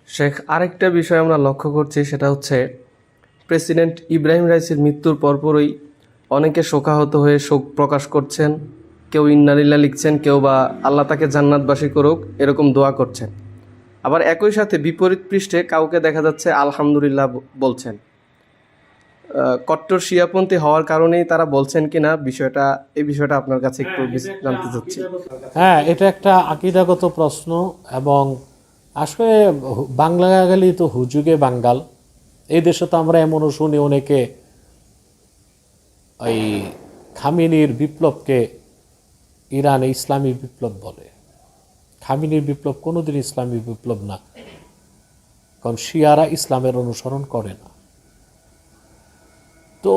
শেখ, আরেকটা বিষয় আমরা লক্ষ্য করছি, সেটা হচ্ছে প্রেসিডেন্ট ইব্রাহিম রাইসির মৃত্যুর পরপরই অনেকে শোকাহত হয়ে শোক প্রকাশ করছেন। কেউ ইন্নালিল্লাহ লিখছেন, কেউ বা আল্লাহ তাকে জান্নাতবাসী করুক এরকম দোয়া করছেন। আবার একই সাথে বিপরীত পৃষ্ঠে কাউকে দেখা যাচ্ছে আলহামদুলিল্লাহ বলছেন। কট্টর শিয়াপন্থী হওয়ার কারণেই তারা বলছেন কিনা এই বিষয়টা আপনার কাছে একটু জানতে চাচ্ছি। হ্যাঁ, এটা একটা আকীদাগত প্রশ্ন এবং আসলে বাংলা গেলেই তো হুজুগে বাঙ্গাল। এই দেশে তো আমরা এমনও শুনি অনেকে ওই খামেনির বিপ্লবকে ইরানে ইসলামী বিপ্লব বলে। খামেনির বিপ্লব কোনোদিন ইসলামী বিপ্লব না, কারণ শিয়ারা ইসলামের অনুসরণ করে না। তো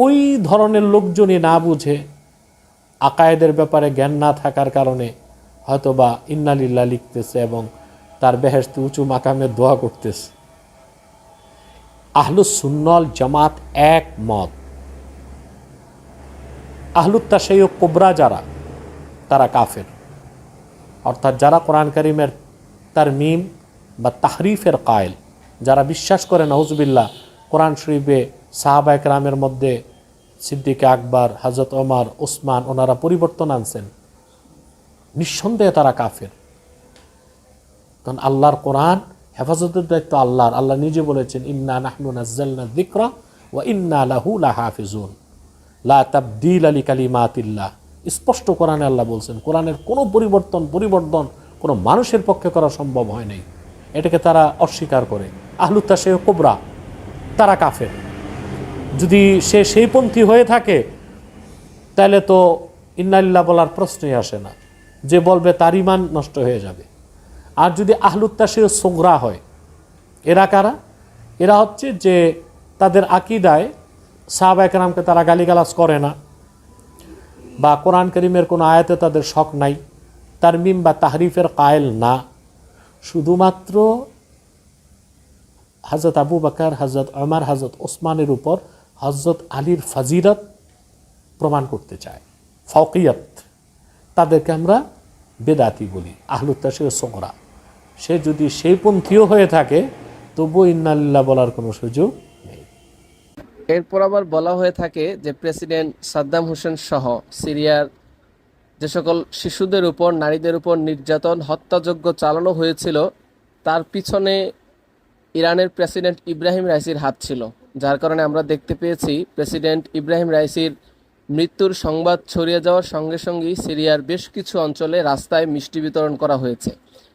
ওই ধরনের লোকজনই না বুঝে, আকায়েদের ব্যাপারে জ্ঞান না থাকার কারণে হয়তোবা ইন্নালিল্লাহ লিখতেছে এবং তার বেহেশতে উঁচু মাকামের দোয়া করতেছে। আহলুস সুন্নাল জামাত এক মত, আহলুত তাশাইয়ুক কুবরা যারা, তারা কাফের। অর্থাৎ যারা কোরআন কারীমের তারমিম বা তাহরিফের কায়েল, যারা বিশ্বাস করে নাউজুবিল্লাহ কোরআন শরীফে সাহাবা একরামের মধ্যে সিদ্দিক আকবর, হযরত ওমর, উসমান ওনারা পরিবর্তন আনছেন, নিঃসন্দেহে তারা কাফের। কারণ আল্লাহর কোরআন হেফাজতের দায়িত্ব আল্লাহর। আল্লাহ নিজে বলেছেন, ইন্না নাহনু নাজ্জালনা যিকরা ওয়া ইন্না লাহু লাহাফিজুন লা তাবদীলা লিকালিমাতিল্লাহ। স্পষ্ট কোরআনে আল্লাহ বলছেন, কোরআনের কোনো পরিবর্তন কোনো মানুষের পক্ষে করা সম্ভব হয় নাই। এটাকে তারা অস্বীকার করে। আহলুত তাশাইয়ুক কুবরা তারা কাফের। যদি সে সেই পন্থী হয়ে থাকে তাহলে তো ইন্নালিল্লাহ বলার প্রশ্নই আসে না, যে বলবে তার ঈমান নষ্ট হয়ে যাবে। আর যদি আহলুত তাশাইয়ুক সুগরা হয়, এরা কারা? এরা হচ্ছে যে তাদের আকীদায় সাহাবা একরামকে তারা গালিগালাজ করে না, বা কোরআন কারীমের কোনো আয়াতে তাদের শক নাই, তারমিম বা তাহরিফের কায়েল না। শুধুমাত্র হযরত আবু বকর, হযরত ওমর, হযরত ওসমানের উপর হযরত আলীর ফাজিলত প্রমাণ করতে চায়, ফাওকিয়ত। তাদেরকে আমরা বেদাতি বলি, আহলুত তাশাইয়ুক সুগরা। সে যদি সেই পন্থীও হয়ে থাকে তবু ইন্নালিল্লাহ বলার কোনো সুযোগ নেই। এরপর আবার বলা হয়ে থাকে যে প্রেসিডেন্ট সাদ্দাম হোসেন সহ সিরিয়ার যে সকল শিশুদের উপর, নারীদের উপর নির্যাতন, হত্যাযজ্ঞ চালানো হয়েছিল, তার পিছনে ইরানের প্রেসিডেন্ট ইব্রাহিম রাইসির হাত ছিল। যার কারণে আমরা দেখতে পেয়েছি প্রেসিডেন্ট ইব্রাহিম রাইসির মৃত্যুর সংবাদ ছড়িয়ে যাওয়ার সঙ্গে সঙ্গেই সিরিয়ার বেশ কিছু অঞ্চলে রাস্তায় মিষ্টি বিতরণ করা হয়েছে।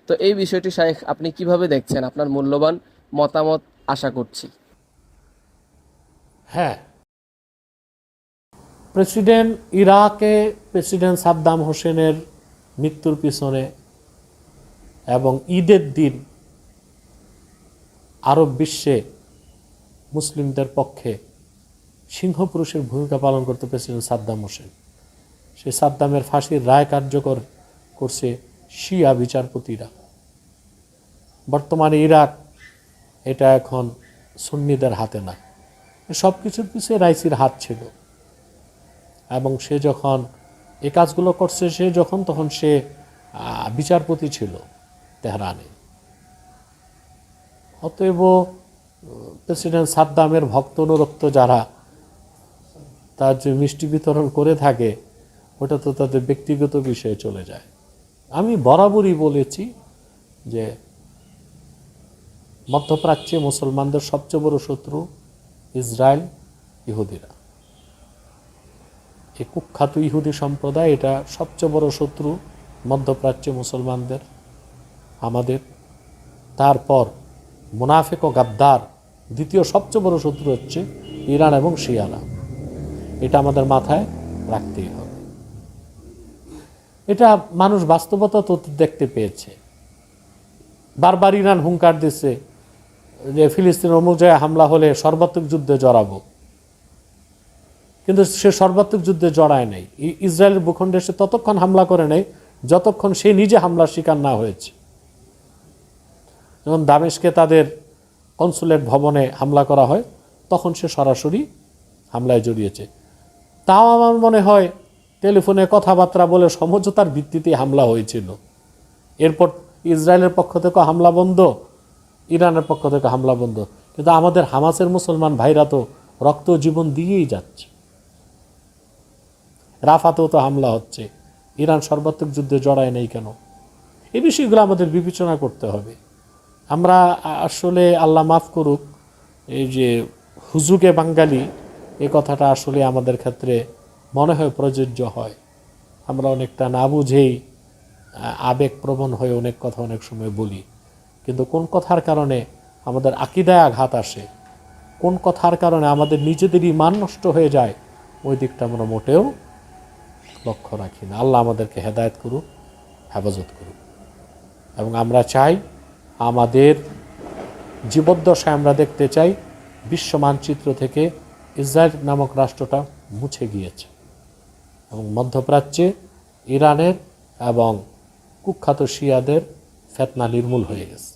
তো এই বিষয়টি শাইখ আপনি কিভাবে দেখছেন? আপনার মূল্যবান মতামত আশা করছি। হ্যাঁ, প্রেসিডেন্ট সাদ্দাম হোসেনের মৃত্যুর পিছনে এবং ঈদের দিন আরব বিশ্বে মুসলিমদের পক্ষে সিংহপুরুষের ভূমিকা পালন করতে প্রেসিডেন্ট সাদ্দাম হোসেন। সে সাদ্দামের ফাঁসির রায় কার্যকর করছে শিয়া বিচারপতিরা। বর্তমানে ইরাক এটা এখন সুন্নিদের হাতে না। সব কিছুর পিছিয়ে রাইসির হাত ছিল, এবং সে যখন এই কাজগুলো করছে তখন সে বিচারপতি ছিল তেহরানে। অতএব প্রেসিডেন্ট সাদ্দামের ভক্ত অনুরক্ত যারা তার যে মিষ্টি বিতরণ করে থাকে, ওটা তো তাদের ব্যক্তিগত বিষয়ে চলে যায়। আমি বরাবরই বলেছি যে মধ্যপ্রাচ্যে মুসলমানদের সবচেয়ে বড় শত্রু ইসরায়েল, ইহুদিরা। এই কুখ্যাত ইহুদি সম্প্রদায়, এটা সবচেয়ে বড় শত্রু মধ্যপ্রাচ্যে মুসলমানদের, আমাদের। তারপর মুনাফিক ও গাদ্দার, দ্বিতীয় সবচেয়ে বড় শত্রু হচ্ছে ইরান এবং শিয়ারা। এটা আমাদের মাথায় রাখতেই হবে। এটা মানুষ বাস্তবতা তো দেখতে পেয়েছে। বারবার ইরান হুঙ্কার দিচ্ছে যে ফিলিস্তিন অমুক জায়গায় হামলা হলে সর্বাত্মক যুদ্ধে জড়াবো, কিন্তু সে সর্বাত্মক যুদ্ধে জড়ায় নাই। ইসরায়েলের ভূখণ্ডে সে ততক্ষণ হামলা করে নাই যতক্ষণ সে নিজে হামলার শিকার না হয়েছে। যখন দামেস্কে তাদের কনসুলেট ভবনে হামলা করা হয়, তখন সে সরাসরি হামলায় জড়িয়েছে। তাও আমার মনে হয় টেলিফোনে কথাবার্তা বলে সমঝোতার ভিত্তিতে হামলা হয়েছিল। এরপর ইসরায়েলের পক্ষ থেকে হামলা বন্ধ, ইরানের পক্ষ থেকে হামলা বন্ধ, কিন্তু আমাদের হামাসের মুসলমান ভাইরা তো রক্ত জীবন দিয়েই যাচ্ছে। রাফাতেও তো হামলা হচ্ছে, ইরান সর্বাত্মক যুদ্ধে জড়ায় নেই কেন? এই বিষয়গুলো আমাদের বিবেচনা করতে হবে। আমরা আসলে আল্লাহ মাফ করুক, এই যে হুজুগে বাঙালি, এই কথাটা আসলে আমাদের ক্ষেত্রে মনে হয় প্রযোজ্য হয়। আমরা অনেকটা না বুঝেই আবেগপ্রবণ হয়ে অনেক কথা অনেক সময় বলি, কিন্তু কোন কথার কারণে আমাদের আকীদায় আঘাত আসে, কোন কথার কারণে আমাদের নিজেদেরই মান নষ্ট হয়ে যায়, ওই দিকটা আমরা মোটেও লক্ষ্য রাখি না। আল্লাহ আমাদেরকে হেদায়েত করুক, হেফাজত করুক। এবং আমরা চাই, আমাদের জীবদ্দশায় আমরা দেখতে চাই বিশ্ব মানচিত্র থেকে ইসরায়েল নামক রাষ্ট্রটা মুছে গিয়েছে এবং মধ্যপ্রাচ্যে ইরানের এবং কুখ্যাত শিয়াদের ফিতনা নির্মূল হয়ে গেছে।